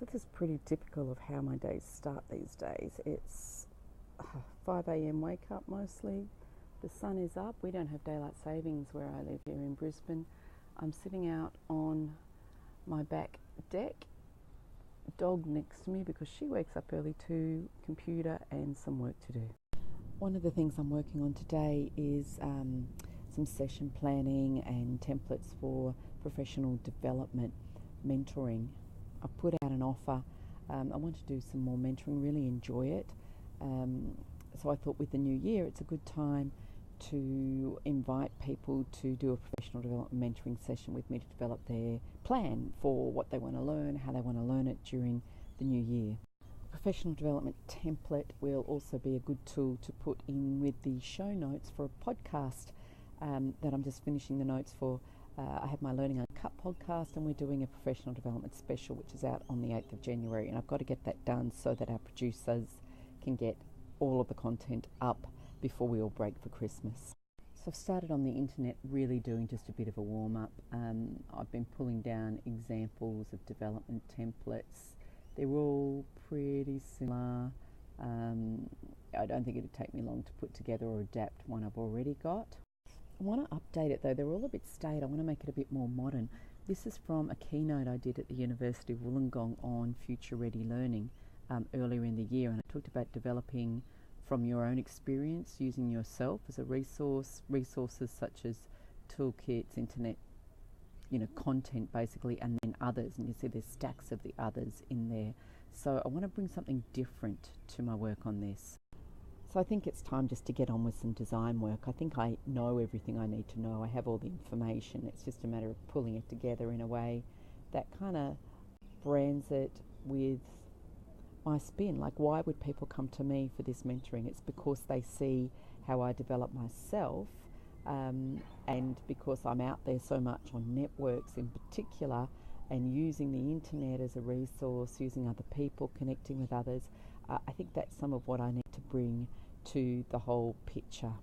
So this is pretty typical of how my days start these days. It's 5 a.m. wake up mostly. The sun is up. We don't have daylight savings where I live here in Brisbane. I'm sitting out on my back deck. Dog next to me because she wakes up early too. Computer and some work to do. One of the things I'm working on today is some session planning and templates for professional development, mentoring. I've put out an offer. I want to do some more mentoring, really enjoy it. So I thought with the new year, it's a good time to invite people to do a professional development mentoring session with me to develop their plan for what they want to learn, how they want to learn it during the new year. Professional development template will also be a good tool to put in with the show notes for a podcast that I'm just finishing the notes for. I have my Learning Uncut podcast, and we're doing a professional development special which is out on the 8th of January, and I've got to get that done so that our producers can get all of the content up before we all break for Christmas. So I've started on the internet really doing just a bit of a warm-up. I've been pulling down examples of development templates. They're all pretty similar. I don't think it'd take me long to put together or adapt one I've already got. I want to update it though. They're all a bit staid. I want to make it a bit more modern. This is from a keynote I did at the University of Wollongong on future ready learning earlier in the year, and I talked about developing from your own experience, using yourself as a resources such as toolkits, internet, content basically, and then others, and you see there's stacks of the others in there. So I want to bring something different to my work on this. So I think it's time just to get on with some design work. I think I know everything I need to know. I have all the information. It's just a matter of pulling it together in a way that kind of brands it with my spin. Like, why would people come to me for this mentoring? It's because they see how I develop myself, and because I'm out there so much on networks in particular, and using the internet as a resource, using other people, connecting with others. I think that's some of what I need to bring to the whole picture.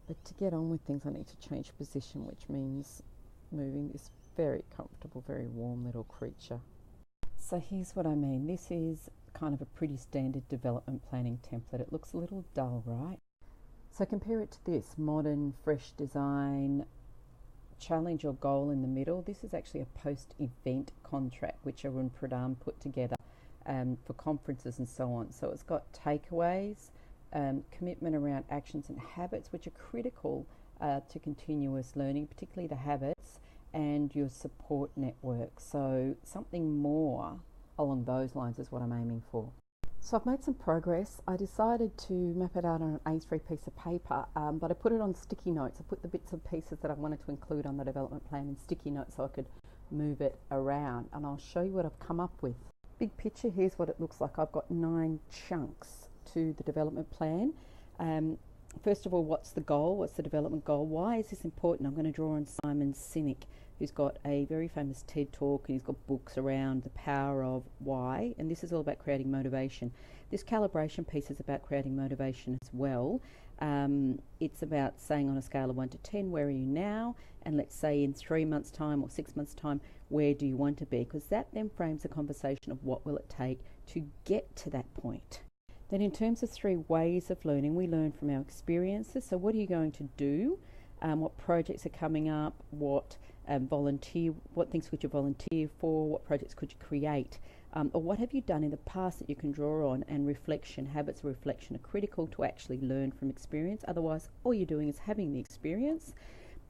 But to get on with things, I need to change position, which means moving this very comfortable, very warm little creature. So here's what I mean. This is kind of a pretty standard development planning template. It looks a little dull, right? So compare it to this modern, fresh design. Challenge your goal in the middle. This is actually a post-event contract which Arun Pradhan put together for conferences and so on. So it's got takeaways, commitment around actions and habits which are critical to continuous learning, particularly the habits, and your support network. So something more along those lines is what I'm aiming for. So I've made some progress. I decided to map it out on an A3 piece of paper, but I put it on sticky notes. I put the bits and pieces that I wanted to include on the development plan in sticky notes so I could move it around, and I'll show you what I've come up with. Big picture, here's what it looks like. I've got 9 chunks to the development plan. First of all, what's the goal? What's the development goal? Why is this important? I'm going to draw on Simon Sinek, who's got a very famous TED talk, and he's got books around the power of why, and this is all about creating motivation. This calibration piece is about creating motivation as well. It's about saying on a scale of 1 to 10, where are you now? And let's say in 3 months' time or 6 months' time, where do you want to be? Because that then frames a conversation of what will it take to get to that point. Then in terms of 3 ways of learning, we learn from our experiences. So what are you going to do? What projects are coming up? What things could you volunteer for? What projects could you create? Or what have you done in the past that you can draw on? And reflection, habits of reflection are critical to actually learn from experience. Otherwise, all you're doing is having the experience.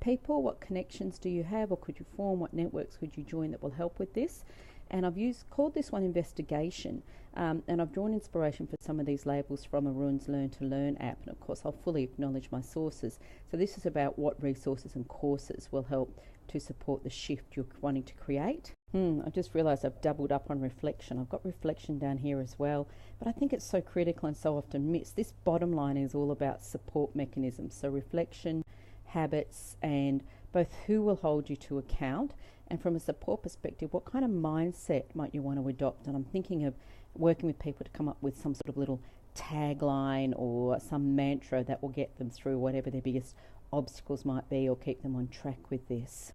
People, what connections do you have or could you form? What networks could you join that will help with this? And I've called this one investigation, and I've drawn inspiration for some of these labels from Arun's Learn to Learn app, and of course I'll fully acknowledge my sources. So this is about what resources and courses will help to support the shift you're wanting to create. I just realised I've doubled up on reflection. I've got reflection down here as well, but I think it's so critical and so often missed. This bottom line is all about support mechanisms, so reflection, habits, and both who will hold you to account, and from a support perspective, what kind of mindset might you want to adopt. And I'm thinking of working with people to come up with some sort of little tagline or some mantra that will get them through whatever their biggest obstacles might be or keep them on track with this.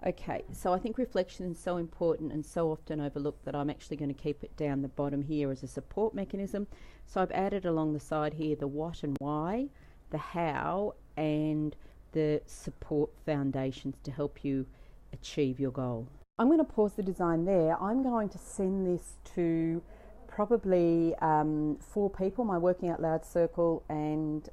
Okay, so I think reflection is so important and so often overlooked that I'm actually going to keep it down the bottom here as a support mechanism. So I've added along the side here the what and why, the how, and the support foundations to help you achieve your goal. I'm going to pause the design there. I'm going to send this to probably 4 people, my Working Out Loud circle, and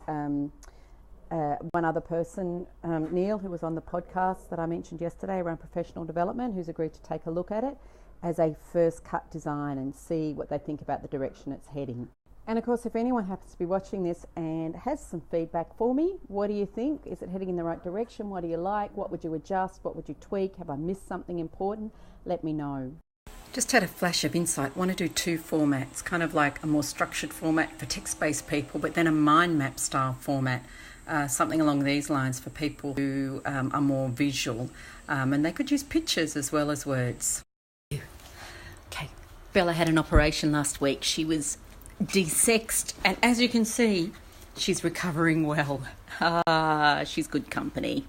one other person, Neil, who was on the podcast that I mentioned yesterday around professional development, who's agreed to take a look at it as a first cut design and see what they think about the direction it's heading. And of course, if anyone happens to be watching this and has some feedback for me, what do you think? Is it heading in the right direction? What do you like? What would you adjust? What would you tweak? Have I missed something important? Let me know. Just had a flash of insight. Want to do 2 formats, kind of like a more structured format for text-based people, but then a mind map style format. Something along these lines for people who are more visual, and they could use pictures as well as words. Okay, Bella had an operation last week. She was desexed, and as you can see, she's recovering well. She's good company.